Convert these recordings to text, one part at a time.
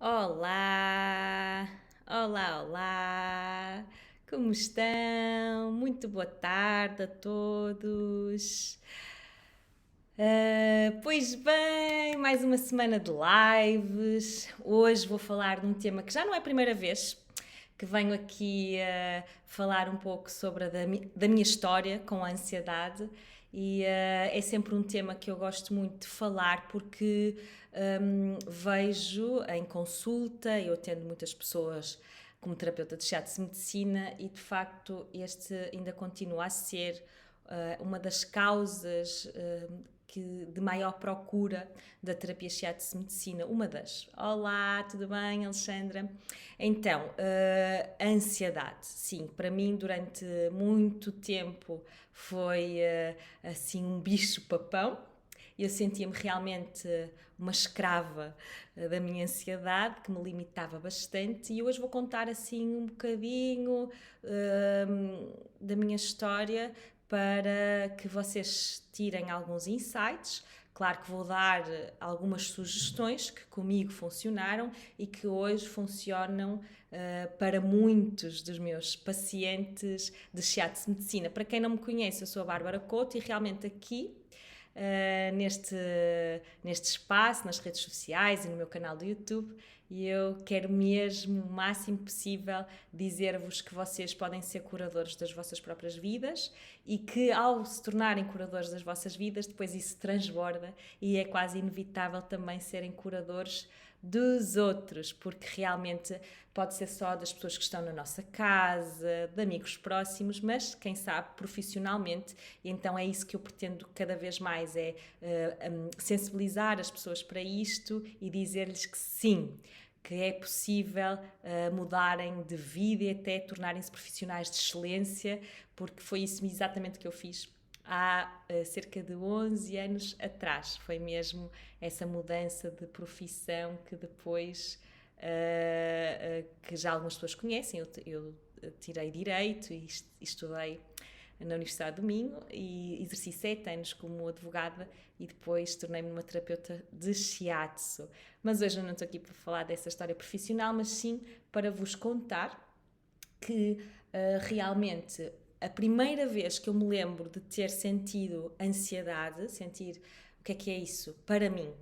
Olá, olá, olá, como estão? Muito boa tarde a todos. Pois bem, mais uma semana de lives. Hoje vou falar de um tema que já não é a primeira vez que venho aqui a falar um pouco sobre da minha história com a ansiedade. E é sempre um tema que eu gosto muito de falar porque vejo em consulta, eu atendo muitas pessoas como terapeuta de shiatsu medicina e de facto este ainda continua a ser uma das causas de maior procura da terapia shiatsu medicina, uma das. Olá, tudo bem, Alexandra? Então, a ansiedade, sim, para mim durante muito tempo foi assim um bicho-papão. Eu sentia-me realmente uma escrava da minha ansiedade, que me limitava bastante, e hoje vou contar assim um bocadinho da minha história para que vocês tirem alguns insights. Claro que vou dar algumas sugestões que comigo funcionaram e que hoje funcionam para muitos dos meus pacientes de shiatsu medicina. Para quem não me conhece, eu sou a Bárbara Couto e realmente aqui neste espaço, nas redes sociais e no meu canal do YouTube. E eu quero mesmo, o máximo possível, dizer-vos que vocês podem ser curadores das vossas próprias vidas e que, ao se tornarem curadores das vossas vidas, depois isso transborda e é quase inevitável também serem curadores dos outros, porque realmente pode ser só das pessoas que estão na nossa casa, de amigos próximos, mas quem sabe profissionalmente, e então é isso que eu pretendo cada vez mais, é sensibilizar as pessoas para isto e dizer-lhes que sim, que é possível mudarem de vida e até tornarem-se profissionais de excelência, porque foi isso exatamente que eu fiz há cerca de 11 anos atrás. Foi mesmo essa mudança de profissão que depois, que já algumas pessoas conhecem, eu tirei Direito e estudei na Universidade do Minho e exerci 7 anos como advogada e depois tornei-me uma terapeuta de shiatsu. Mas hoje eu não estou aqui para falar dessa história profissional, mas sim para vos contar que realmente a primeira vez que eu me lembro de ter sentido ansiedade, sentir o que é isso para mim,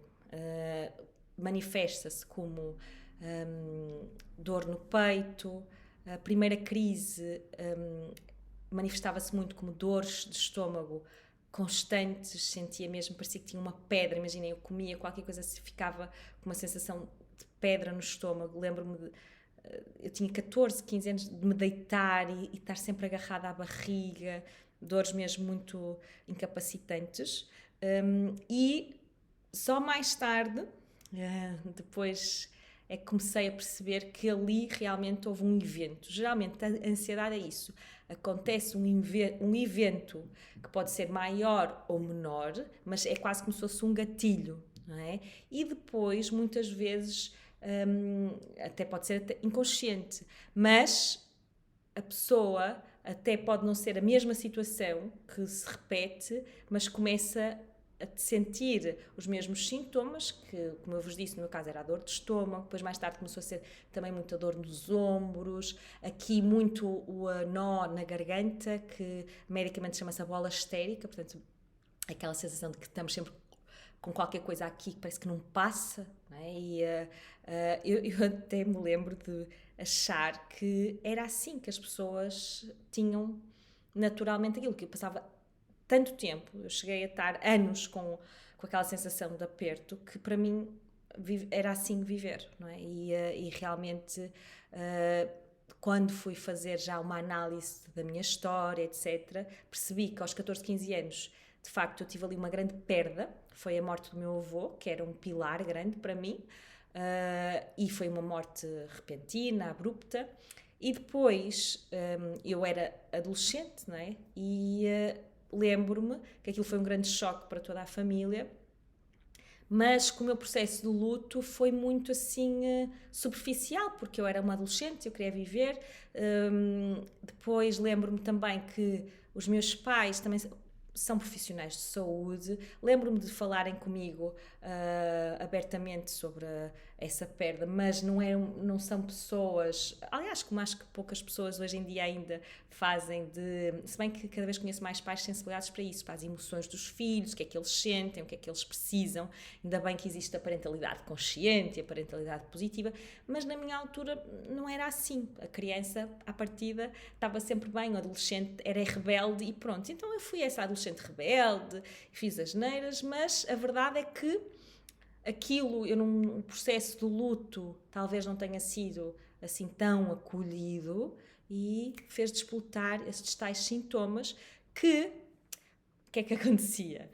manifesta-se como dor no peito, a primeira crise manifestava-se muito como dores de estômago constantes, sentia mesmo, parecia que tinha uma pedra, imaginem, eu comia qualquer coisa, se ficava com uma sensação de pedra no estômago, lembro-me de eu tinha 14, 15 anos de me deitar e estar sempre agarrada à barriga, dores mesmo muito incapacitantes. E só mais tarde, depois é que comecei a perceber que ali realmente houve um evento. Geralmente a ansiedade é isso. Acontece um evento que pode ser maior ou menor, mas é quase como se fosse um gatilho, não é? E depois, muitas vezes, até pode ser até inconsciente, mas a pessoa até pode não ser a mesma situação que se repete, mas começa a sentir os mesmos sintomas, que, como eu vos disse, no meu caso era a dor de estômago, depois mais tarde começou a ser também muita dor nos ombros, aqui muito o nó na garganta, que medicamente chama-se a bola histérica, portanto, aquela sensação de que estamos sempre com qualquer coisa aqui que parece que não passa, não é? E eu até me lembro de achar que era assim que as pessoas tinham naturalmente aquilo, que eu passava tanto tempo, eu cheguei a estar anos com aquela sensação de aperto, que para mim era assim viver, não é? E realmente, quando fui fazer já uma análise da minha história, etc., percebi que aos 14, 15 anos, de facto, eu tive ali uma grande perda, foi a morte do meu avô, que era um pilar grande para mim, e foi uma morte repentina, abrupta, e depois eu era adolescente, não é? E lembro-me que aquilo foi um grande choque para toda a família, mas que o meu processo de luto foi muito assim superficial, porque eu era uma adolescente, eu queria viver. Depois lembro-me também que os meus pais também são profissionais de saúde, lembro-me de falarem comigo abertamente sobre essa perda, mas não são pessoas, aliás, como acho que poucas pessoas hoje em dia ainda fazem se bem que cada vez conheço mais pais sensibilizados para isso, para as emoções dos filhos, o que é que eles sentem, o que é que eles precisam, ainda bem que existe a parentalidade consciente e a parentalidade positiva, mas na minha altura não era assim, a criança à partida estava sempre bem, o adolescente era rebelde e pronto, então eu fui essa adolescente rebelde, fiz asneiras, mas a verdade é que aquilo, o processo do luto talvez não tenha sido assim tão acolhido e fez despoltar estes tais sintomas que, o que é que acontecia?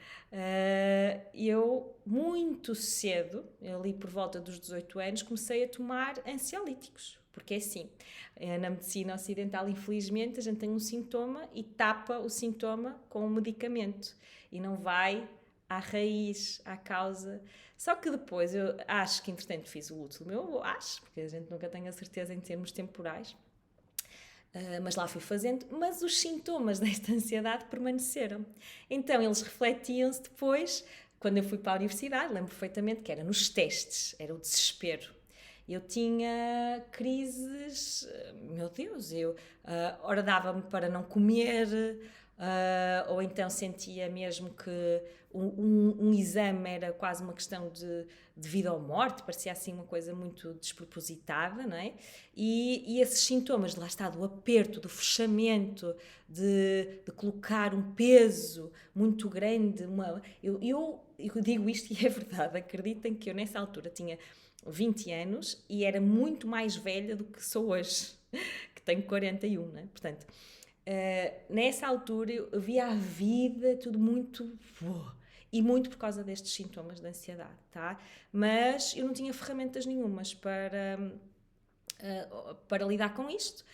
Eu, muito cedo, ali por volta dos 18 anos, comecei a tomar ansiolíticos. Porque é assim, na medicina ocidental, infelizmente, a gente tem um sintoma e tapa o sintoma com um medicamento e não vai à raiz, à causa. Só que depois, eu acho que, entretanto, fiz o luto do meu avô, acho, porque a gente nunca tem a certeza em termos temporais, mas lá fui fazendo, mas os sintomas desta ansiedade permaneceram. Então, eles refletiam-se depois, quando eu fui para a universidade, lembro perfeitamente que era nos testes, era o desespero. Eu tinha crises, meu Deus, ora dava-me para não comer, ou então sentia mesmo que um exame era quase uma questão de vida ou morte, parecia assim uma coisa muito despropositada, não é? E esses sintomas, lá está, do aperto, do fechamento, de colocar um peso muito grande, eu digo isto e é verdade, acreditem que eu nessa altura tinha 20 anos e era muito mais velha do que sou hoje, que tenho 41, né? Portanto, nessa altura eu via a vida tudo muito... E muito por causa destes sintomas de ansiedade, tá? Mas eu não tinha ferramentas nenhumas para lidar com isto.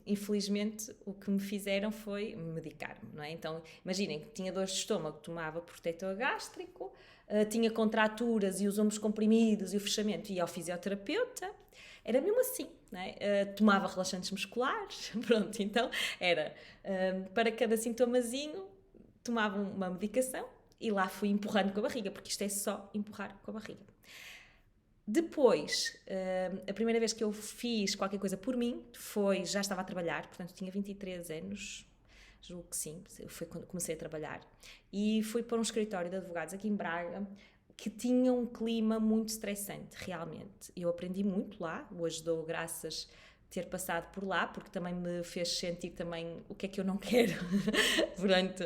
Infelizmente, o que me fizeram foi medicar-me, não é? Então, imaginem que tinha dores de estômago, tomava protetor gástrico, tinha contraturas e os ombros comprimidos e o fechamento, ia ao fisioterapeuta, era mesmo assim, não é? Tomava relaxantes musculares, pronto, então era para cada sintomazinho, tomava uma medicação e lá fui empurrando com a barriga, porque isto é só empurrar com a barriga. Depois, a primeira vez que eu fiz qualquer coisa por mim foi, já estava a trabalhar, portanto tinha 23 anos, julgo que sim, foi quando comecei a trabalhar, e fui para um escritório de advogados aqui em Braga, que tinha um clima muito estressante, realmente. Eu aprendi muito lá, hoje dou graças ter passado por lá, porque também me fez sentir também o que é que eu não quero. Portanto,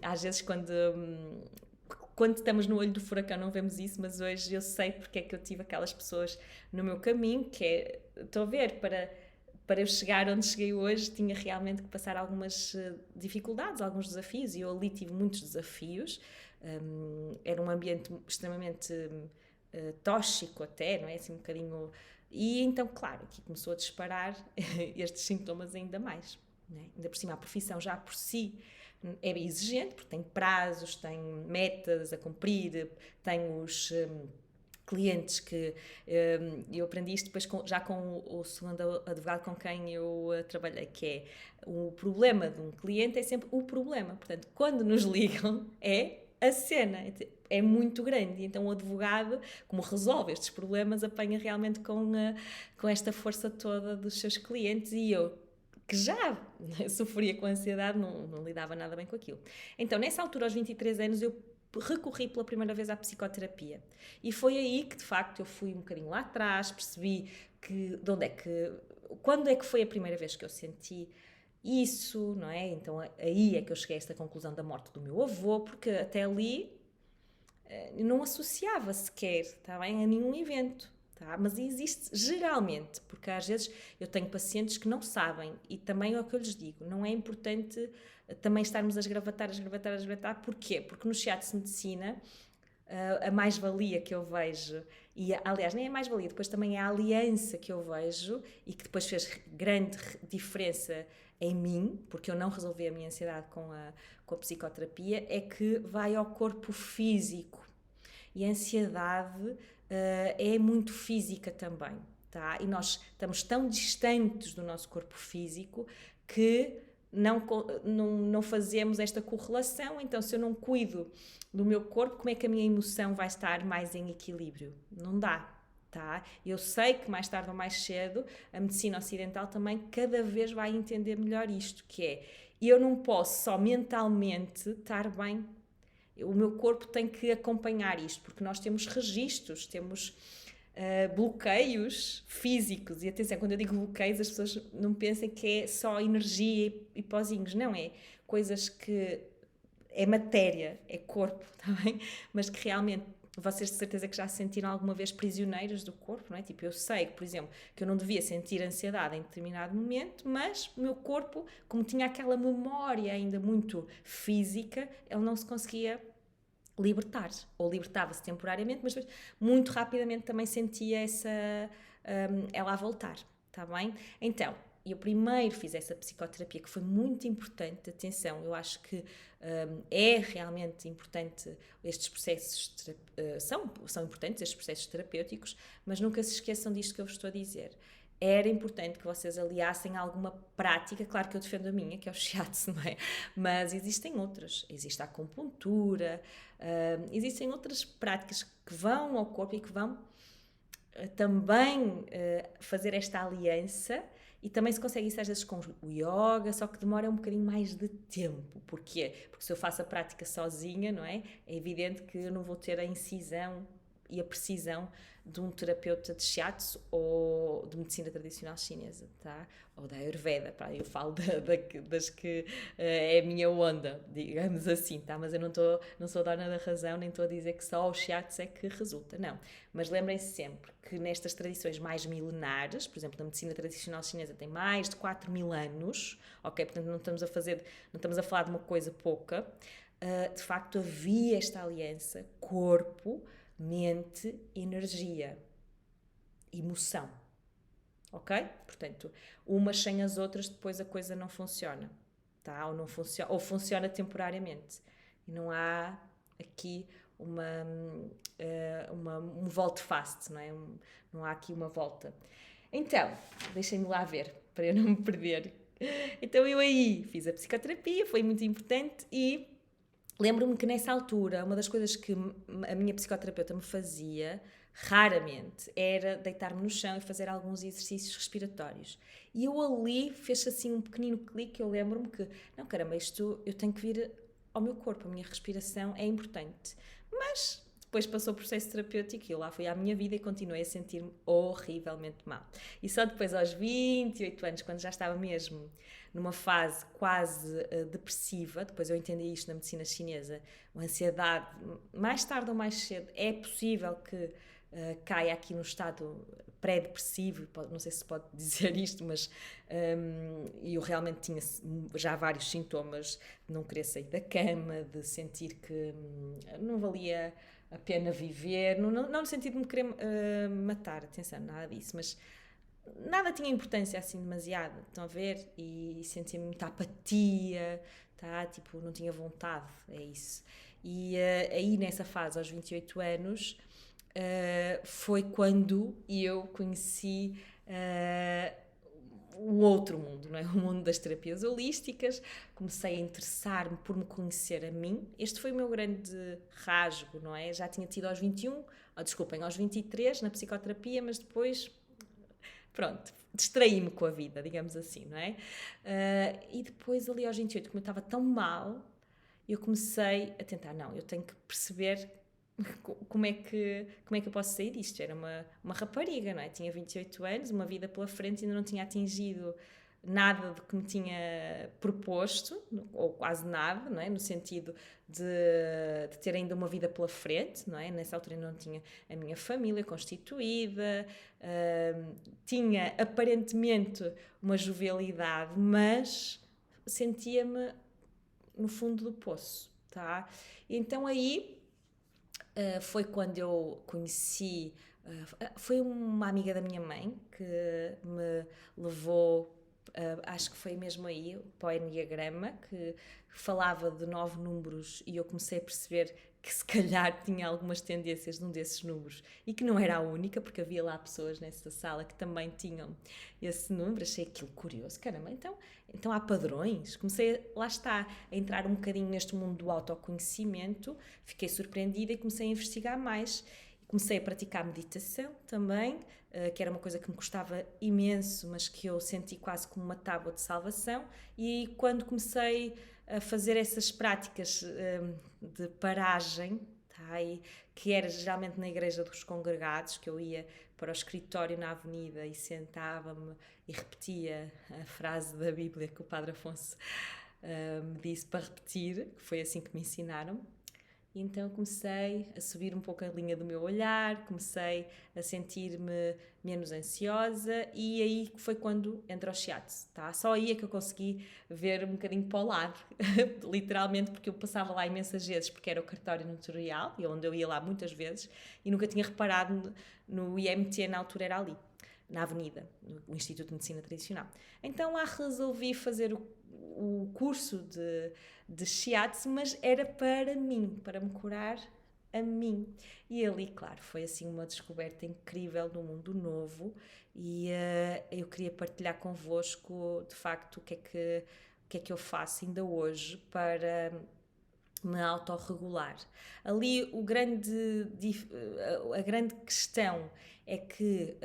às vezes quando estamos no olho do furacão não vemos isso, mas hoje eu sei porque é que eu tive aquelas pessoas no meu caminho, que é, estou a ver, para eu chegar onde cheguei hoje, tinha realmente que passar algumas dificuldades, alguns desafios, e eu ali tive muitos desafios. Era um ambiente extremamente tóxico até, não é? Assim um bocadinho... E então, claro, aqui começou a disparar estes sintomas ainda mais, não é? Ainda por cima, a profissão já por si é exigente, porque tem prazos, tem metas a cumprir, tem os clientes que eu aprendi isto depois já com o segundo advogado com quem eu trabalhei, que é o problema de um cliente é sempre o problema, portanto, quando nos ligam é a cena, é muito grande, e então o advogado, como resolve estes problemas, apanha realmente com esta força toda dos seus clientes, e eu que já sofria com ansiedade, não lidava nada bem com aquilo. Então, nessa altura, aos 23 anos, eu recorri pela primeira vez à psicoterapia. E foi aí que, de facto, eu fui um bocadinho lá atrás, percebi quando é que foi a primeira vez que eu senti isso, não é? Então, aí é que eu cheguei a esta conclusão da morte do meu avô, porque até ali não associava sequer, está bem, a nenhum evento. Tá? Mas existe geralmente, porque às vezes eu tenho pacientes que não sabem, e também é o que eu lhes digo, não é importante também estarmos a esgravatar, porquê? Porque no teatro de medicina a mais-valia que eu vejo, e aliás nem é a mais-valia, depois também é a aliança que eu vejo e que depois fez grande diferença em mim, porque eu não resolvi a minha ansiedade com a psicoterapia, é que vai ao corpo físico. E a ansiedade é muito física também, tá? E nós estamos tão distantes do nosso corpo físico que não fazemos esta correlação. Então, se eu não cuido do meu corpo, como é que a minha emoção vai estar mais em equilíbrio? Não dá. Tá? Eu sei que mais tarde ou mais cedo a medicina ocidental também cada vez vai entender melhor isto, que é, eu não posso só mentalmente estar bem, o meu corpo tem que acompanhar isto, porque nós temos registros, temos bloqueios físicos, e atenção, quando eu digo bloqueios as pessoas não pensem que é só energia e pozinhos, não, é coisas que é matéria, é corpo, tá bem? Mas que realmente vocês de certeza que já se sentiram alguma vez prisioneiros do corpo, não é? Tipo, eu sei, por exemplo, que eu não devia sentir ansiedade em determinado momento, mas o meu corpo, como tinha aquela memória ainda muito física, ele não se conseguia libertar, ou libertava-se temporariamente, mas depois, muito rapidamente também sentia ela a voltar, está bem? Então, eu primeiro fiz essa psicoterapia que foi muito importante, atenção, eu acho que é realmente importante estes processos, são importantes estes processos terapêuticos, mas nunca se esqueçam disto que eu vos estou a dizer. Era importante que vocês aliassem alguma prática, claro que eu defendo a minha, que é o shiatsu, não é? Mas existem outras, existe a acupuntura, existem outras práticas que vão ao corpo e que vão também fazer esta aliança, e também se consegue isso às vezes com o yoga, só que demora um bocadinho mais de tempo. Porquê? Porque se eu faço a prática sozinha, não é? É evidente que eu não vou ter a incisão e a precisão de um terapeuta de shiatsu ou de medicina tradicional chinesa, tá? Ou da Ayurveda, pá, eu falo das que é a minha onda, digamos assim, tá? Mas eu não sou dona da razão, nem estou a dizer que só o shiatsu é que resulta, não. Mas lembrem-se sempre que nestas tradições mais milenares, por exemplo, na medicina tradicional chinesa tem mais de 4.000 anos, ok? Portanto, não estamos a falar de uma coisa pouca. De facto, havia esta aliança corpo, mente, energia, emoção, ok? Portanto, umas sem as outras, depois a coisa não funciona, tá? Ou não funciona, ou funciona temporariamente. E não há aqui um volte-face, não é? Não há aqui uma volta. Então, deixem-me lá ver, para eu não me perder. Então eu aí fiz a psicoterapia, foi muito importante, e lembro-me que nessa altura, uma das coisas que a minha psicoterapeuta me fazia, raramente, era deitar-me no chão e fazer alguns exercícios respiratórios. E eu ali fez assim um pequenino clique, eu lembro-me que, não, caramba, isto eu tenho que vir ao meu corpo, a minha respiração é importante. Mas depois passou o processo terapêutico e eu lá fui à minha vida e continuei a sentir-me horrivelmente mal. E só depois, aos 28 anos, quando já estava mesmo numa fase quase depressiva, depois eu entendi isto na medicina chinesa, a ansiedade, mais tarde ou mais cedo, é possível que caia aqui no estado pré-depressivo, não sei se pode dizer isto, mas eu realmente tinha já vários sintomas de não querer sair da cama, de sentir que não valia a pena viver, não no sentido de me querer matar, atenção, nada disso, mas nada tinha importância assim demasiado, estão a ver? E sentia muita apatia, tá? Tipo, não tinha vontade, é isso. E aí nessa fase, aos 28 anos, foi quando eu conheci o outro mundo, não é? O mundo das terapias holísticas. Comecei a interessar-me por me conhecer a mim. Este foi o meu grande rasgo, não é? Já tinha tido aos 21, desculpem, aos 23 na psicoterapia, mas depois, pronto, distraí-me com a vida, digamos assim, não é? E depois ali aos 28, como eu estava tão mal, eu comecei a tentar, não, eu tenho que perceber como é que eu posso sair disto. Era uma rapariga, não é? Tinha 28 anos, uma vida pela frente, ainda não tinha atingido nada do que me tinha proposto, ou quase nada, não é? No sentido de ter ainda uma vida pela frente, não é? Nessa altura ainda não tinha a minha família constituída, tinha aparentemente uma jovialidade, mas sentia-me no fundo do poço, tá? Então aí foi quando eu conheci, foi uma amiga da minha mãe que me levou, acho que foi mesmo aí, para o Enneagrama, que falava de 9 números, e eu comecei a perceber que se calhar tinha algumas tendências num desses números e que não era a única, porque havia lá pessoas nessa sala que também tinham esse número. Achei aquilo curioso, caramba, então há padrões. Comecei, lá está, a entrar um bocadinho neste mundo do autoconhecimento, fiquei surpreendida e comecei a investigar mais. Comecei a praticar meditação também, que era uma coisa que me custava imenso, mas que eu senti quase como uma tábua de salvação. E quando comecei a fazer essas práticas de paragem, tá? E que era geralmente na igreja dos congregados, que eu ia para o escritório na avenida e sentava-me e repetia a frase da Bíblia que o Padre Afonso me disse para repetir, que foi assim que me ensinaram. E então comecei a subir um pouco a linha do meu olhar, comecei a sentir-me menos ansiosa e aí foi quando entra o shiatsu, tá? Só aí é que eu consegui ver um bocadinho para o lado, literalmente, porque eu passava lá imensas vezes, porque era o cartório notarial, e onde eu ia lá muitas vezes, e nunca tinha reparado no IMT, na altura era ali, na avenida, no Instituto de Medicina Tradicional. Então lá resolvi fazer o curso de shiatsu, mas era para mim, para me curar a mim. E ali, claro, foi assim uma descoberta incrível no mundo novo e eu queria partilhar convosco, de facto, o que é que eu faço ainda hoje para me autorregular. Ali a grande questão é que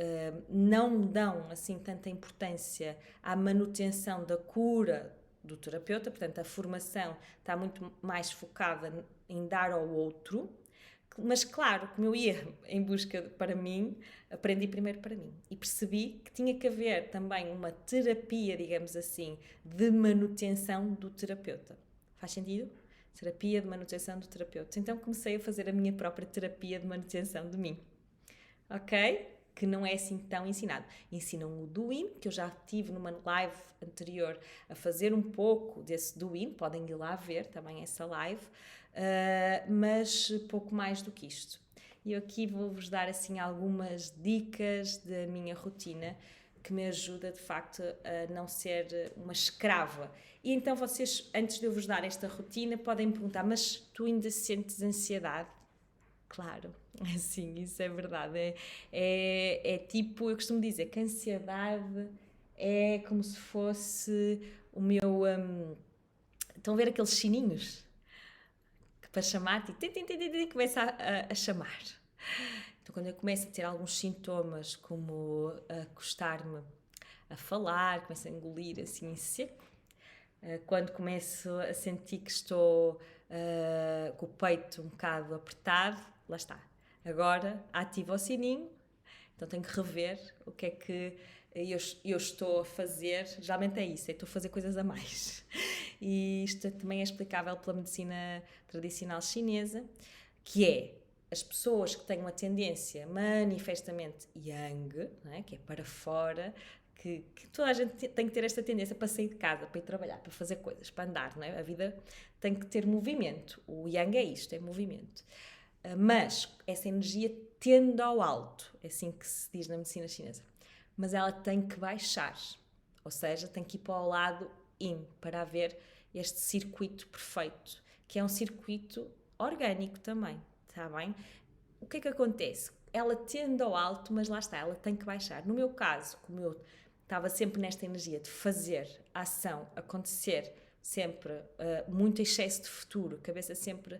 não dão assim tanta importância à manutenção da cura do terapeuta, portanto a formação está muito mais focada em dar ao outro, mas claro, como eu ia em busca para mim, aprendi primeiro para mim e percebi que tinha que haver também uma terapia, digamos assim, de manutenção do terapeuta. Faz sentido? Terapia de manutenção do terapeuta. Então comecei a fazer a minha própria terapia de manutenção de mim. Ok? Que não é assim tão ensinado. Ensinam o doing, que eu já tive numa live anterior a fazer um pouco desse doing, podem ir lá ver também essa live, mas pouco mais do que isto. E eu aqui vou-vos dar assim algumas dicas da minha rotina que me ajuda de facto a não ser uma escrava. E então vocês, antes de eu vos dar esta rotina, podem me perguntar, mas tu ainda sentes ansiedade? Claro, sim, isso é verdade. É tipo, eu costumo dizer que a ansiedade é como se fosse o meu. Estão a ver aqueles sininhos que para chamar, tipo, começa a chamar. Então, quando eu começo a ter alguns sintomas, como a custar-me a falar, começo a engolir assim em seco, quando começo a sentir que estou com o peito um bocado apertado, lá está. Agora ativo o sininho, então tenho que rever o que é que eu estou a fazer. Geralmente é isso, estou a fazer coisas a mais. E isto também é explicável pela medicina tradicional chinesa, que é as pessoas que têm uma tendência manifestamente yang, não é? Que é para fora, que toda a gente tem que ter esta tendência para sair de casa, para ir trabalhar, para fazer coisas, para andar, não é? A vida tem que ter movimento. O yang é isto, é movimento. Mas essa energia tende ao alto, é assim que se diz na medicina chinesa. Mas ela tem que baixar, ou seja, tem que ir para o lado yin, para haver este circuito perfeito, que é um circuito orgânico também, está bem? O que é que acontece? Ela tende ao alto, mas lá está, ela tem que baixar. No meu caso, como eu estava sempre nesta energia de fazer a ação acontecer, sempre muito excesso de futuro, cabeça sempre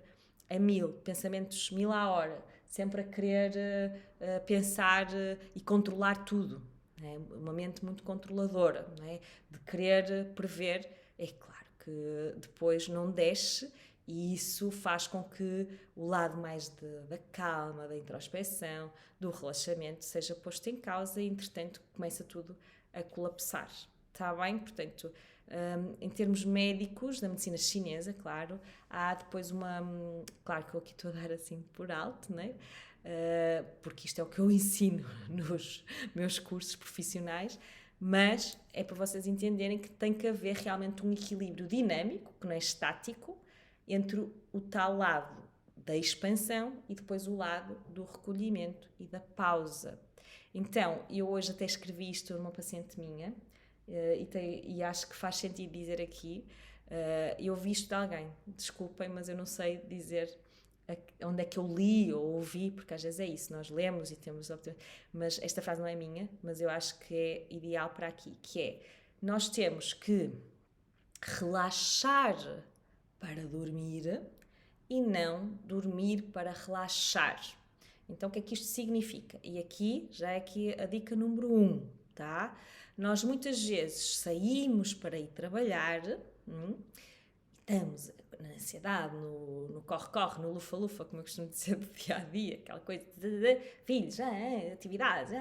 a mil, pensamentos mil à hora, sempre a querer pensar e controlar tudo. É? Uma mente muito controladora, não é? De querer prever. É claro que depois não desce e isso faz com que o lado mais da calma, da introspeção, do relaxamento seja posto em causa e, entretanto, começa tudo a colapsar. Está bem? Portanto, em termos médicos, da medicina chinesa, claro, há depois uma... Claro que eu aqui estou a dar assim por alto, não é? Porque isto é o que eu ensino nos meus cursos profissionais, mas é para vocês entenderem que tem que haver realmente um equilíbrio dinâmico, que não é estático, entre o tal lado da expansão e depois o lado do recolhimento e da pausa. Então, eu hoje até escrevi isto numa paciente minha, e acho que faz sentido dizer aqui, eu ouvi isto de alguém, desculpem, mas eu não sei dizer onde é que eu li ou ouvi, porque às vezes é isso, nós lemos e temos... Mas esta frase não é minha, mas eu acho que é ideal para aqui, que é, nós temos que relaxar para dormir e não dormir para relaxar. Então, o que é que isto significa? E aqui já é aqui a dica número 1, tá? Nós muitas vezes saímos para ir trabalhar, estamos na ansiedade, no corre-corre, no lufa-lufa, como eu costumo dizer, do dia-a-dia, aquela coisa de filhos, atividades,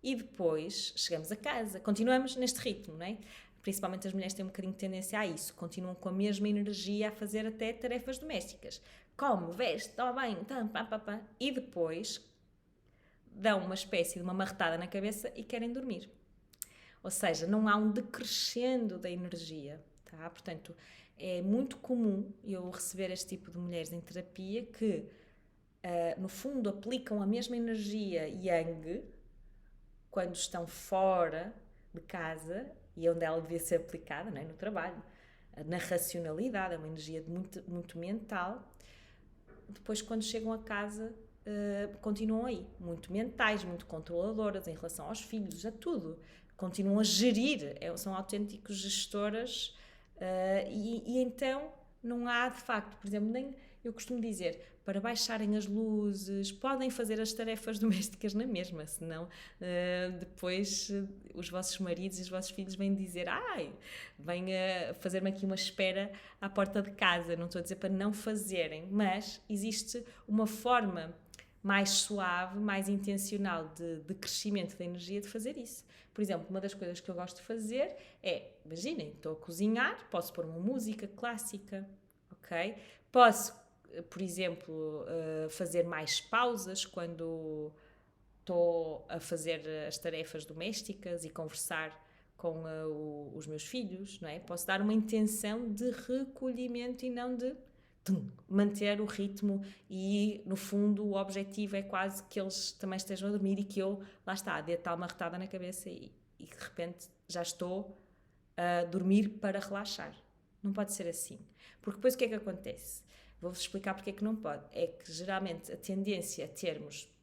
e depois chegamos a casa, continuamos neste ritmo, não é? Principalmente as mulheres têm um bocadinho de tendência a isso, continuam com a mesma energia a fazer até tarefas domésticas. Come, veste, toma bem, e depois dão uma espécie de uma marretada na cabeça e querem dormir. Ou seja, não há um decrescendo da energia, tá? Portanto, é muito comum eu receber este tipo de mulheres em terapia que, no fundo, aplicam a mesma energia yang quando estão fora de casa e onde ela devia ser aplicada, não é? No trabalho. Na racionalidade, é uma energia muito, muito mental. Depois, quando chegam a casa, continuam aí, muito mentais, muito controladoras em relação aos filhos, a tudo. Continuam a gerir, são autênticos gestoras e então não há, de facto, por exemplo, nem eu costumo dizer, para baixarem as luzes, podem fazer as tarefas domésticas na mesma, senão depois os vossos maridos e os vossos filhos vêm dizer, vêm fazer-me aqui uma espera à porta de casa. Não estou a dizer para não fazerem, mas existe uma forma mais suave, mais intencional de crescimento da energia de fazer isso. Por exemplo, uma das coisas que eu gosto de fazer é, imaginem, estou a cozinhar, posso pôr uma música clássica, ok? Posso, por exemplo, fazer mais pausas quando estou a fazer as tarefas domésticas e conversar com os meus filhos, não é? Posso dar uma intenção de recolhimento e não de manter o ritmo e, no fundo, o objetivo é quase que eles também estejam a dormir e que eu, lá está, dê tal marretada na cabeça e de repente já estou a dormir para relaxar. Não pode ser assim. Porque depois o que é que acontece? Vou-vos explicar porque é que não pode. É que geralmente a tendência a termos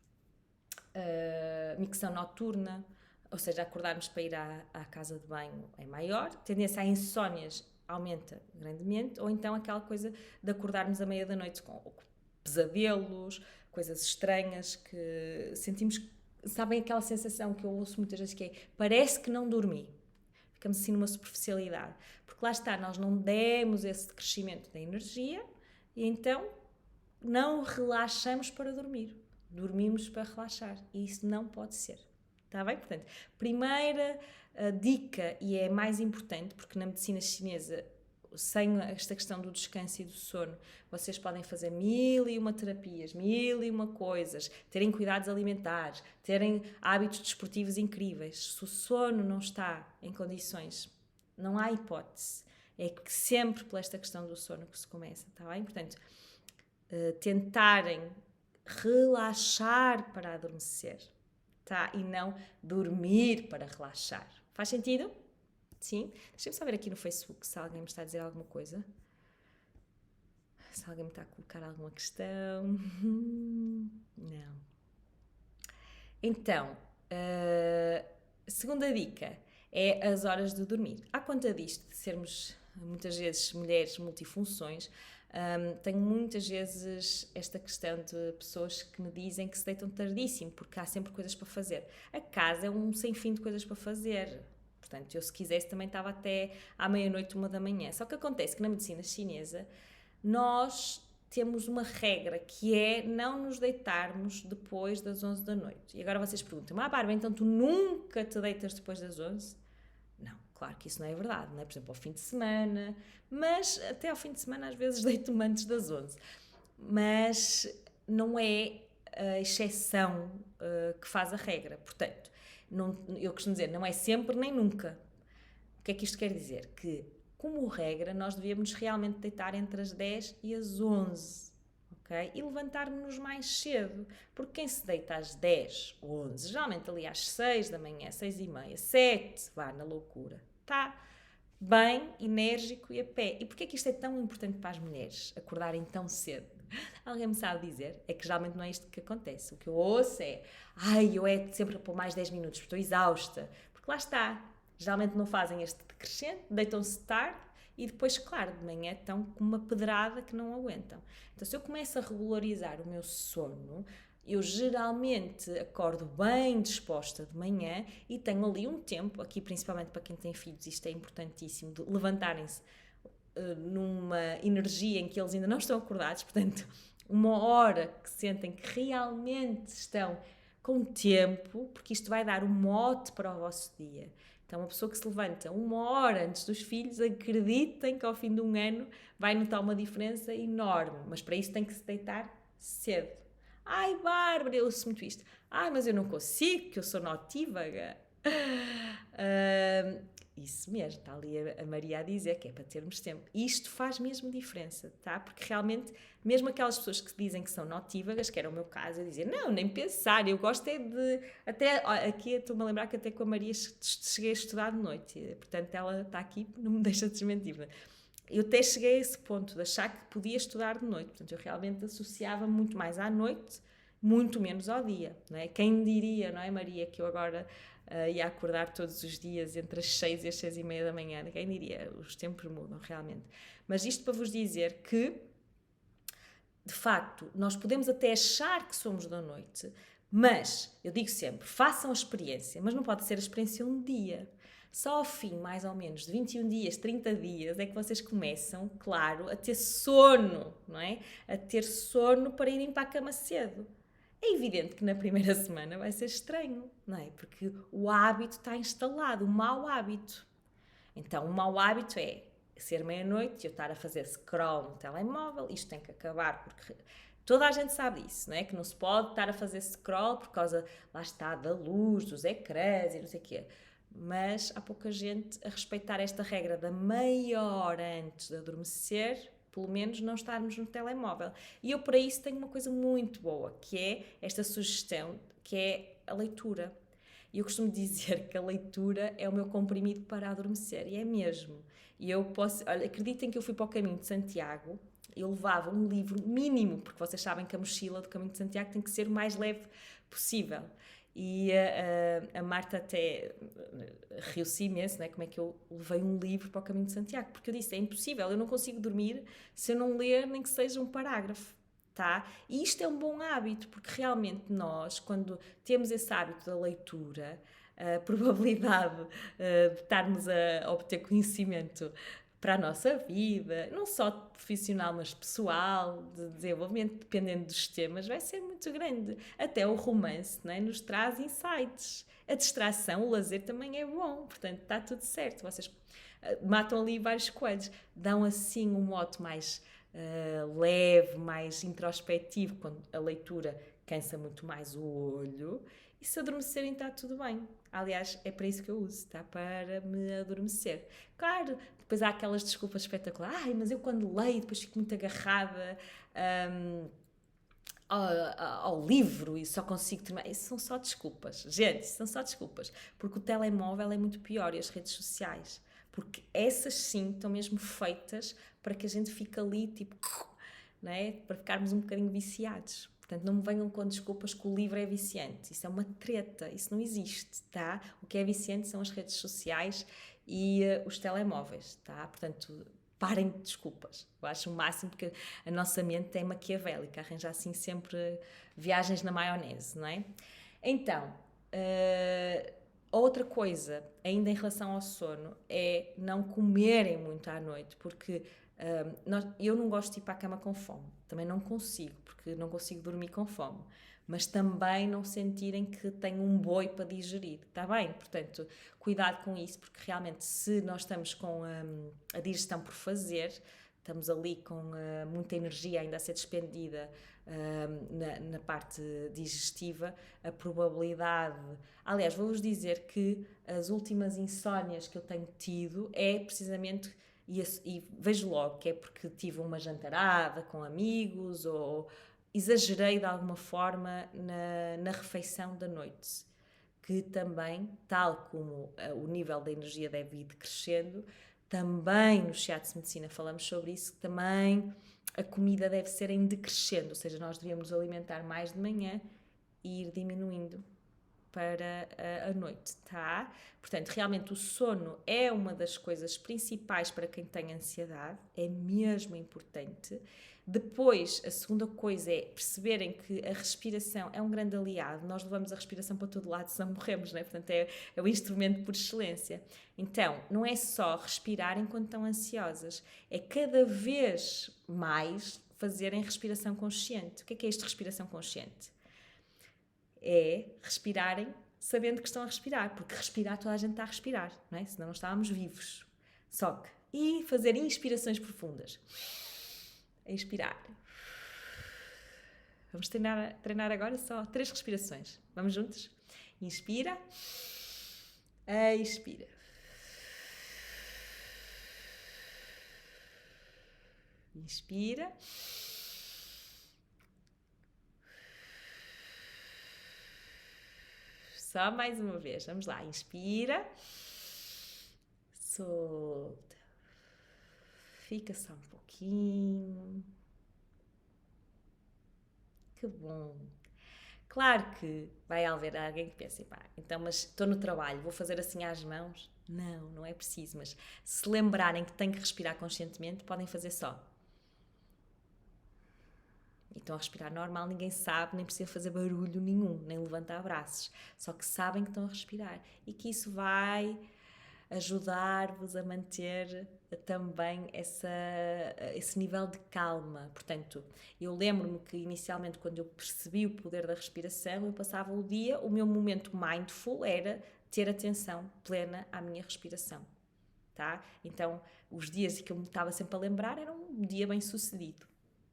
micção noturna, ou seja, acordarmos para ir à casa de banho é maior, a tendência a insónias aumenta grandemente, ou então aquela coisa de acordarmos à meia da noite com pesadelos, coisas estranhas que sentimos, sabem aquela sensação que eu ouço muitas vezes que é, parece que não dormi. Ficamos assim numa superficialidade. Porque lá está, nós não demos esse crescimento da energia e então não relaxamos para dormir. Dormimos para relaxar. E isso não pode ser. Está bem? Portanto, primeira dica, e é mais importante, porque na medicina chinesa, sem esta questão do descanso e do sono, vocês podem fazer 1001 terapias, 1001 coisas, terem cuidados alimentares, terem hábitos desportivos incríveis. Se o sono não está em condições, não há hipótese. É que sempre por esta questão do sono que se começa, está bem? Portanto, tentarem relaxar para adormecer, tá? E não dormir para relaxar. Faz sentido? Sim? Deixa-me saber aqui no Facebook se alguém me está a dizer alguma coisa. Se alguém me está a colocar alguma questão. Não. Então, segunda dica é as horas de dormir. À conta disto, de sermos muitas vezes mulheres multifunções, tenho muitas vezes esta questão de pessoas que me dizem que se deitam tardíssimo, porque há sempre coisas para fazer. A casa é um sem fim de coisas para fazer. Portanto, eu se quisesse também estava até à meia-noite, 1 da manhã. Só que acontece que na medicina chinesa nós temos uma regra que é não nos deitarmos depois das 11 da noite. E agora vocês perguntam, Bárbara, então tu nunca te deitas depois das 11? Não, claro que isso não é verdade, não é? Por exemplo, ao fim de semana, mas até ao fim de semana às vezes deito-me antes das 11. Mas não é a exceção que faz a regra. Portanto, não, eu costumo dizer, não é sempre nem nunca. O que é que isto quer dizer? Que, como regra, nós devemos realmente deitar entre as 10 e as 11, ok? E levantar-nos mais cedo, porque quem se deita às 10, 11, geralmente ali às 6 da manhã, 6h30, 7, vá na loucura, está bem, enérgico e a pé. E porquê é que isto é tão importante para as mulheres, acordarem tão cedo? Alguém me sabe dizer? É que geralmente não é isto que acontece. O que eu ouço é, eu é sempre por mais 10 minutos, porque estou exausta. Porque lá está, geralmente não fazem este decrescente, deitam-se tarde e depois, claro, de manhã estão com uma pedrada que não aguentam. Então, se eu começo a regularizar o meu sono, eu geralmente acordo bem disposta de manhã e tenho ali um tempo, aqui principalmente para quem tem filhos, isto é importantíssimo, de levantarem-se numa energia em que eles ainda não estão acordados, portanto, uma hora que sentem que realmente estão com tempo, porque isto vai dar um mote para o vosso dia. Então, uma pessoa que se levanta uma hora antes dos filhos, acreditem que ao fim de um ano vai notar uma diferença enorme, mas para isso tem que se deitar cedo. Ai, Bárbara, eu ouço muito isto. Ai, mas eu não consigo, que eu sou notívaga. Isso mesmo, está ali a Maria a dizer que é para termos tempo. Isto faz mesmo diferença, tá? Porque realmente, mesmo aquelas pessoas que dizem que são notívagas, que era o meu caso, eu dizia, não, nem pensar, eu gosto é de... Até, aqui estou-me a lembrar que até com a Maria cheguei a estudar de noite, portanto ela está aqui, não me deixa desmentir, né? Eu até cheguei a esse ponto de achar que podia estudar de noite, portanto eu realmente associava muito mais à noite, muito menos ao dia, não é? Quem diria, não é, Maria, que eu agora ia acordar todos os dias entre as 6 e as 6 e meia da manhã, quem diria? Os tempos mudam realmente. Mas isto para vos dizer que, de facto, nós podemos até achar que somos da noite, mas, eu digo sempre, façam a experiência, mas não pode ser a experiência um dia. Só ao fim, mais ou menos, de 21 dias, 30 dias, é que vocês começam, claro, a ter sono, não é? A ter sono para irem para a cama cedo. É evidente que na primeira semana vai ser estranho, não é? Porque o hábito está instalado, o mau hábito. Então, o mau hábito é ser meia-noite e eu estar a fazer scroll no telemóvel, isto tem que acabar, porque toda a gente sabe isso, não é? Que não se pode estar a fazer scroll por causa, lá está, da luz, dos ecrãs e não sei o quê. Mas há pouca gente a respeitar esta regra da meia hora antes de adormecer, pelo menos não estarmos no telemóvel. E eu para isso tenho uma coisa muito boa, que é esta sugestão, que é a leitura. E eu costumo dizer que a leitura é o meu comprimido para adormecer, e é mesmo. E eu posso, olha, acreditem que eu fui para o Caminho de Santiago, eu levava um livro mínimo, porque vocês sabem que a mochila do Caminho de Santiago tem que ser o mais leve possível. E a Marta até riu-se imenso, né? Como é que eu levei um livro para o Caminho de Santiago? Porque eu disse, é impossível, eu não consigo dormir se eu não ler nem que seja um parágrafo. Tá? E isto é um bom hábito, porque realmente nós, quando temos esse hábito da leitura, a probabilidade de estarmos a obter conhecimento para a nossa vida, não só profissional, mas pessoal, de desenvolvimento, dependendo dos temas, vai ser muito grande. Até o romance, não é? Nos traz insights. A distração, o lazer também é bom, portanto está tudo certo. Vocês matam ali vários coelhos, dão assim um mote mais leve, mais introspectivo, quando a leitura cansa muito mais o olho, e se adormecerem está tudo bem. Aliás, é para isso que eu uso, está? Para me adormecer. Claro, depois há aquelas desculpas espetaculares, mas eu quando leio depois fico muito agarrada ao livro e só consigo terminar. Isso são só desculpas, gente, isso são só desculpas, porque o telemóvel é muito pior e as redes sociais, porque essas sim estão mesmo feitas para que a gente fique ali, tipo, não é? Para ficarmos um bocadinho viciados. Portanto, não me venham com desculpas que o livro é viciante. Isso é uma treta, isso não existe, tá? O que é viciante são as redes sociais e os telemóveis, tá? Portanto, parem de desculpas. Eu acho o máximo porque a nossa mente é maquiavélica, arranja assim sempre viagens na maionese, não é? Então, outra coisa, ainda em relação ao sono, é não comerem muito à noite, porque eu não gosto de ir para a cama com fome, também não consigo, porque não consigo dormir com fome, mas também não sentirem que tenho um boi para digerir, está bem? Portanto, cuidado com isso, porque realmente se nós estamos com a digestão por fazer, estamos ali com muita energia ainda a ser despendida na parte digestiva, a probabilidade... Aliás, vou-vos dizer que as últimas insónias que eu tenho tido é precisamente... E vejo logo que é porque tive uma jantarada com amigos ou exagerei de alguma forma na refeição da noite, que também, tal como o nível da energia deve ir decrescendo, Também no Shiatsu Medicina falamos sobre isso, que também a comida deve ser em decrescendo, ou seja, nós devíamos nos alimentar mais de manhã e ir diminuindo para a noite, tá? Portanto, realmente o sono é uma das coisas principais para quem tem ansiedade, é mesmo importante. Depois, a segunda coisa é perceberem que a respiração é um grande aliado. Nós levamos a respiração para todo lado, senão morremos, né? Portanto, é o instrumento por excelência. Então, não é só respirar enquanto estão ansiosas, é cada vez mais fazerem respiração consciente. O que é isto de respiração consciente? É respirarem sabendo que estão a respirar, porque respirar toda a gente está a respirar, não é? Senão não estávamos vivos. Só que, e fazer inspirações profundas. A inspirar. Vamos treinar agora só 3 respirações. Vamos juntos? Inspira. Expira. Inspira. Só mais uma vez. Vamos lá. Inspira. Solta. Fica só um pouquinho. Que bom. Claro que vai haver alguém que pense, pá, então, mas estou no trabalho, vou fazer assim às mãos? Não, não é preciso, mas se lembrarem que têm que respirar conscientemente, podem fazer só. E estão a respirar normal, ninguém sabe, nem precisa fazer barulho nenhum, nem levantar braços. Só que sabem que estão a respirar e que isso vai ajudar-vos a manter também esse nível de calma. Portanto, eu lembro-me que inicialmente, quando eu percebi o poder da respiração, eu passava o dia, o meu momento mindful era ter atenção plena à minha respiração. Tá? Então, os dias que eu me estava sempre a lembrar eram um dia bem sucedido.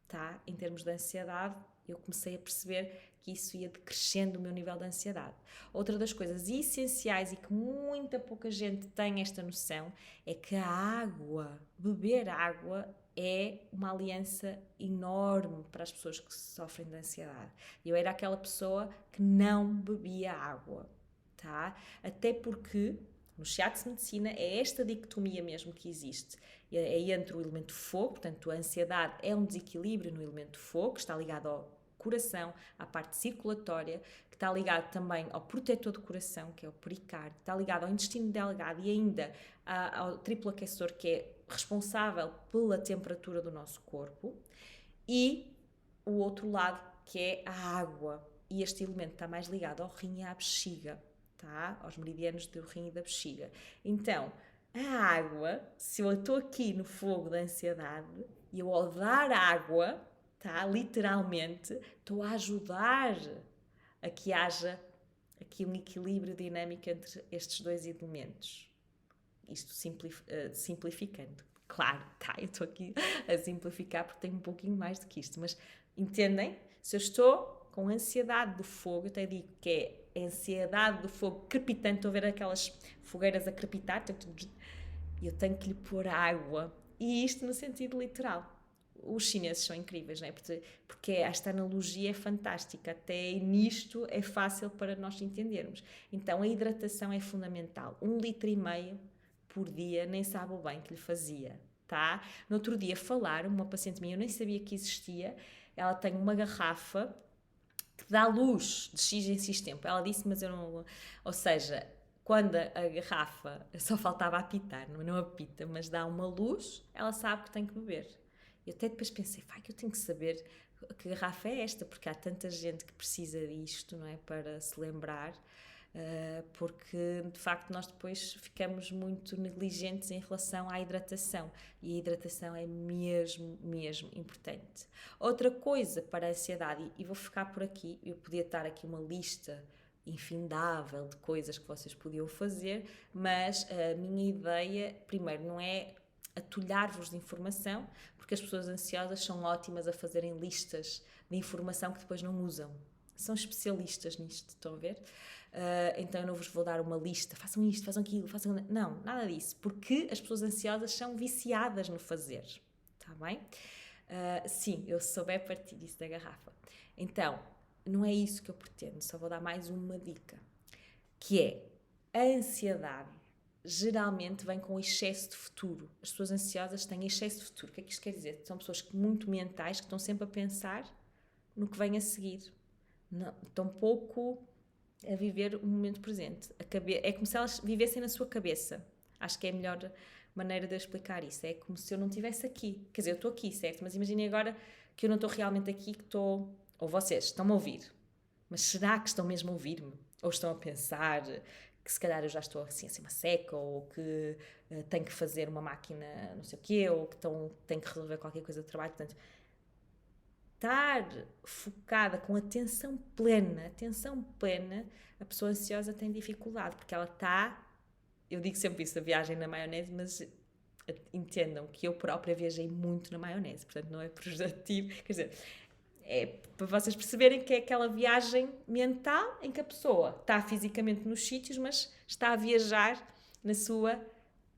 Tá? Em termos de ansiedade, eu comecei a perceber que isso ia decrescendo o meu nível de ansiedade. Outra das coisas essenciais e que muita pouca gente tem esta noção é que a água, beber água, é uma aliança enorme para as pessoas que sofrem de ansiedade. Eu era aquela pessoa que não bebia água, tá? Até porque no Shiatsu Medicina é esta dicotomia mesmo que existe. É entre o elemento fogo, portanto a ansiedade é um desequilíbrio no elemento fogo, que está ligado ao coração, à parte circulatória, que está ligado também ao protetor do coração, que é o pericárdio, que está ligado ao intestino delgado e ainda ao triplo aquecedor, que é responsável pela temperatura do nosso corpo, e o outro lado, que é a água. E este elemento está mais ligado ao rim e à bexiga, tá? Aos meridianos do rim e da bexiga. Então, a água, se eu estou aqui no fogo da ansiedade e eu ao dar água, tá? Literalmente, estou a ajudar a que haja aqui um equilíbrio dinâmico entre estes dois elementos. Isto simplificando. Claro, tá, eu estou aqui a simplificar porque tenho um pouquinho mais do que isto, mas entendem? Se eu estou com ansiedade do fogo, eu até digo que é ansiedade do fogo crepitante, estou a ver aquelas fogueiras a crepitar, e eu tenho que lhe pôr água. E isto no sentido literal. Os chineses são incríveis, não é? Porque esta analogia é fantástica, até nisto é fácil para nós entendermos. Então a hidratação é fundamental. 1,5 litro por dia, nem sabe o bem que lhe fazia, tá? No outro dia falaram, uma paciente minha, eu nem sabia que existia, ela tem uma garrafa que dá luz de X em X tempo. Ela disse, mas eu não... Ou seja, quando a garrafa só faltava apitar, não apita, mas dá uma luz, ela sabe que tem que beber. Eu até depois pensei, que eu tenho que saber que garrafa é esta, porque há tanta gente que precisa disto, não é? Para se lembrar, porque de facto nós depois ficamos muito negligentes em relação à hidratação, e a hidratação é mesmo importante. Outra coisa para a ansiedade, e vou ficar por aqui, eu podia estar aqui uma lista infindável de coisas que vocês podiam fazer, mas a minha ideia, primeiro, não é atulhar-vos de informação, porque as pessoas ansiosas são ótimas a fazerem listas de informação que depois não usam. São especialistas nisto, estão a ver? Então eu não vos vou dar uma lista, façam isto, façam aquilo, façam... Não, nada disso, porque as pessoas ansiosas são viciadas no fazer, está bem? Sim, eu souber partir disso da garrafa. Então, não é isso que eu pretendo, só vou dar mais uma dica, que é a ansiedade geralmente vem com excesso de futuro. As pessoas ansiosas têm excesso de futuro. O que é que isto quer dizer? São pessoas muito mentais, que estão sempre a pensar no que vem a seguir. Não, tão pouco a viver o momento presente. É como se elas vivessem na sua cabeça. Acho que é a melhor maneira de eu explicar isso. É como se eu não estivesse aqui. Quer dizer, eu estou aqui, certo? Mas imaginem agora que eu não estou realmente aqui, que estou... Ou vocês estão-me a ouvir. Mas será que estão mesmo a ouvir-me? Ou estão a pensar que se calhar eu já estou assim uma seca, ou que tenho que fazer uma máquina não sei o quê, ou que tenho que resolver qualquer coisa de trabalho. Portanto, estar focada com atenção plena, a pessoa ansiosa tem dificuldade, porque ela está... Eu digo sempre isso, a viagem na maionese, mas entendam que eu própria viajei muito na maionese, portanto não é pejorativo, quer dizer, é para vocês perceberem que é aquela viagem mental em que a pessoa está fisicamente nos sítios, mas está a viajar na sua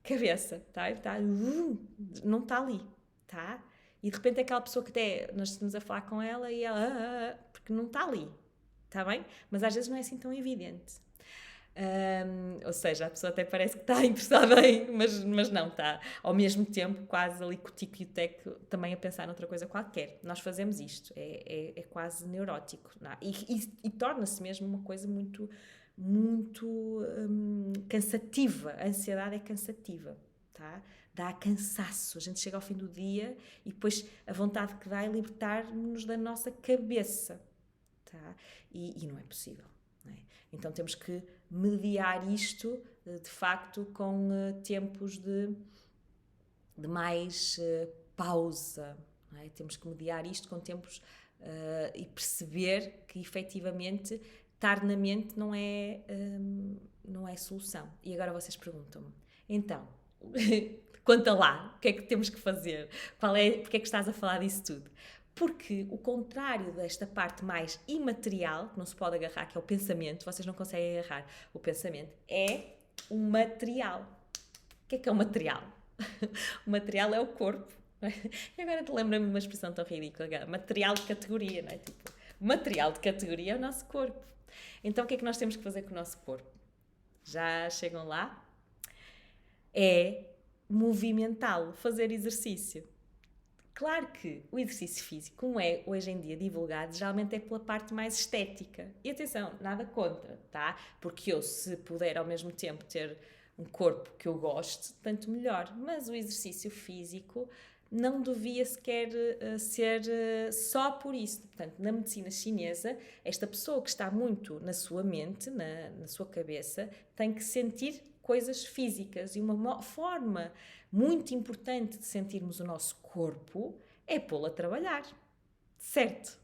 cabeça, tá? Não está ali, tá? E de repente é aquela pessoa que até nós estamos a falar com ela e ela, porque não está ali, está bem? Mas às vezes não é assim tão evidente. Ou seja, a pessoa até parece que está interessada em, mas não, está ao mesmo tempo quase ali com o tico e o teco também a pensar noutra coisa qualquer. Nós fazemos isto, é quase neurótico, não? E torna-se mesmo uma coisa muito, muito cansativa. A ansiedade é cansativa, tá? Dá cansaço, a gente chega ao fim do dia e depois a vontade que dá é libertar-nos da nossa cabeça, tá? E não é possível. Então temos que mediar isto, de facto, com tempos de mais pausa. Não é? Temos que mediar isto com tempos e perceber que, efetivamente, estar na mente não é solução. E agora vocês perguntam-me, então, conta lá, o que é que temos que fazer? Porque é que estás a falar disso tudo? Porque o contrário desta parte mais imaterial, que não se pode agarrar, que é o pensamento, vocês não conseguem agarrar o pensamento, é o material. O que é o material? O material é o corpo. Não é? E agora te lembro-me de uma expressão tão ridícula, material de categoria, não é? Tipo, o material de categoria é o nosso corpo. Então o que é que nós temos que fazer com o nosso corpo? Já chegam lá? É movimentá-lo, fazer exercício. Claro que o exercício físico, como é hoje em dia divulgado, geralmente é pela parte mais estética. E atenção, nada contra, tá? Porque eu, se puder ao mesmo tempo ter um corpo que eu goste, tanto melhor. Mas o exercício físico não devia sequer ser só por isso. Portanto, na medicina chinesa, esta pessoa que está muito na sua mente, na sua cabeça, tem que sentir coisas físicas. E uma forma muito importante de sentirmos o nosso corpo é pô-lo a trabalhar, certo?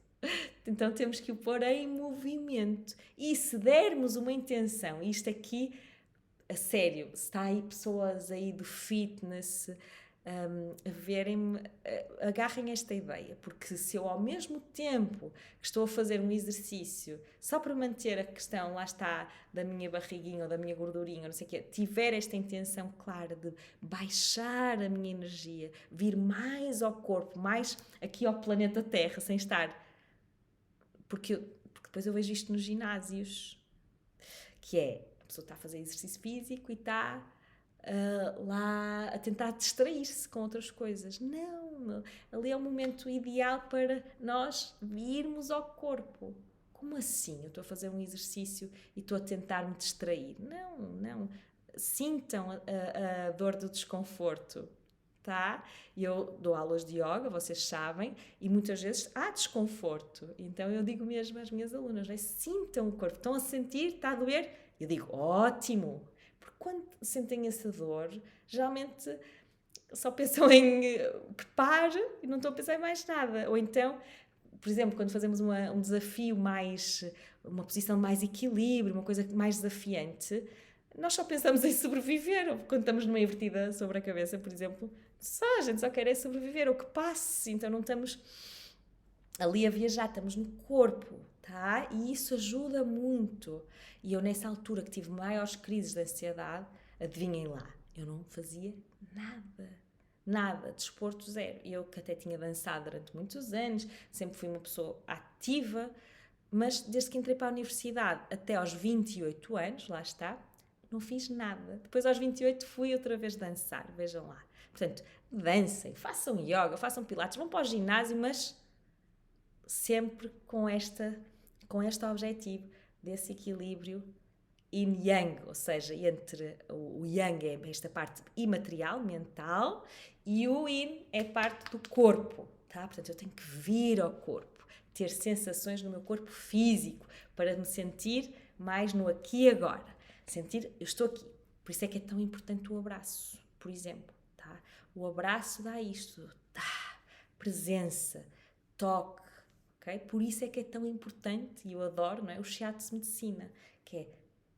Então temos que o pôr em movimento. E se dermos uma intenção, isto aqui, a sério, se está aí pessoas aí do fitness a verem-me, agarrem esta ideia, porque se eu ao mesmo tempo que estou a fazer um exercício só para manter a questão, lá está, da minha barriguinha ou da minha gordurinha, não sei o quê, tiver esta intenção clara de baixar a minha energia, vir mais ao corpo, mais aqui ao planeta Terra, sem estar... Porque depois eu vejo isto nos ginásios, que é, a pessoa está a fazer exercício físico e está... lá a tentar distrair-se com outras coisas. Não, ali é o momento ideal para nós irmos ao corpo. Como assim? Eu estou a fazer um exercício e estou a tentar me distrair. Não. Sintam a dor do desconforto, tá? Eu dou aulas de yoga, vocês sabem, e muitas vezes há desconforto. Então eu digo mesmo às minhas alunas, sintam o corpo, estão a sentir, está a doer? Eu digo, ótimo! Quando sentem essa dor, geralmente só pensam em preparo e não estão a pensar em mais nada. Ou então, por exemplo, quando fazemos um desafio mais, uma posição de mais equilíbrio, uma coisa mais desafiante, nós só pensamos em sobreviver. Ou quando estamos numa invertida sobre a cabeça, por exemplo, a gente só quer é sobreviver, ou que passe. Então não estamos ali a viajar, estamos no corpo, tá? E isso ajuda muito. E eu, nessa altura que tive maiores crises de ansiedade, adivinhem lá, eu não fazia nada, desporto zero. Eu que até tinha dançado durante muitos anos, sempre fui uma pessoa ativa, mas desde que entrei para a universidade até aos 28 anos, lá está, não fiz nada. Depois aos 28 fui outra vez dançar, vejam lá. Portanto, dancem, façam yoga, façam pilates, vão para o ginásio, mas sempre com este objetivo desse equilíbrio yin-yang, ou seja, entre o yang é esta parte imaterial, mental, e o yin é parte do corpo, tá? Portanto, eu tenho que vir ao corpo, ter sensações no meu corpo físico, para me sentir mais no aqui e agora. Sentir, eu estou aqui. Por isso é que é tão importante o abraço, por exemplo, tá? O abraço dá isto, presença, toque, ok? Por isso é que é tão importante, e eu adoro, não é? O shiatsu medicina, que é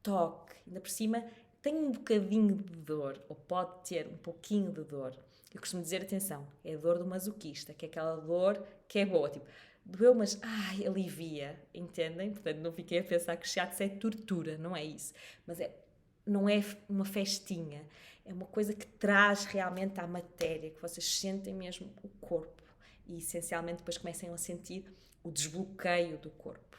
toque, ainda por cima tem um bocadinho de dor, ou pode ter um pouquinho de dor. Eu costumo dizer, atenção, é a dor do masoquista, que é aquela dor que é boa, tipo, doeu, mas alivia, entendem? Portanto, não fiquei a pensar que shiatsu é tortura, não é isso. Mas não é uma festinha, é uma coisa que traz realmente à matéria, que vocês sentem mesmo o corpo e essencialmente depois comecem a sentir o desbloqueio do corpo.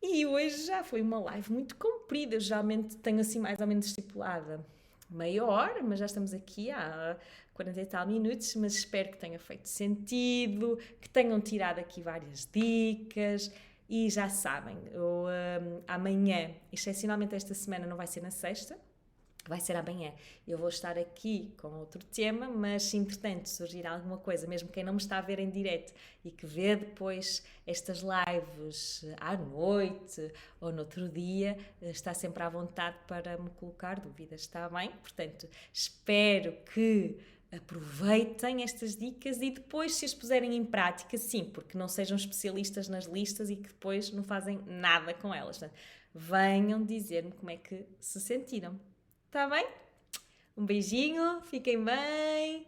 E hoje já foi uma live muito comprida, eu geralmente tenho assim mais ou menos estipulada meia hora, mas já estamos aqui há 40 e tal minutos, mas espero que tenha feito sentido, que tenham tirado aqui várias dicas e já sabem, amanhã, excepcionalmente esta semana não vai ser na sexta, vai ser amanhã. Eu vou estar aqui com outro tema, mas se entretanto surgir alguma coisa, mesmo quem não me está a ver em direto e que vê depois estas lives à noite ou no outro dia, está sempre à vontade para me colocar dúvidas, está bem? Portanto, espero que aproveitem estas dicas e depois se as puserem em prática, sim, porque não sejam especialistas nas listas e que depois não fazem nada com elas. Portanto, venham dizer-me como é que se sentiram. Está bem? Um beijinho, fiquem bem.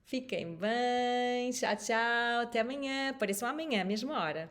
Fiquem bem. Tchau, tchau. Até amanhã. Apareçam amanhã, mesma hora.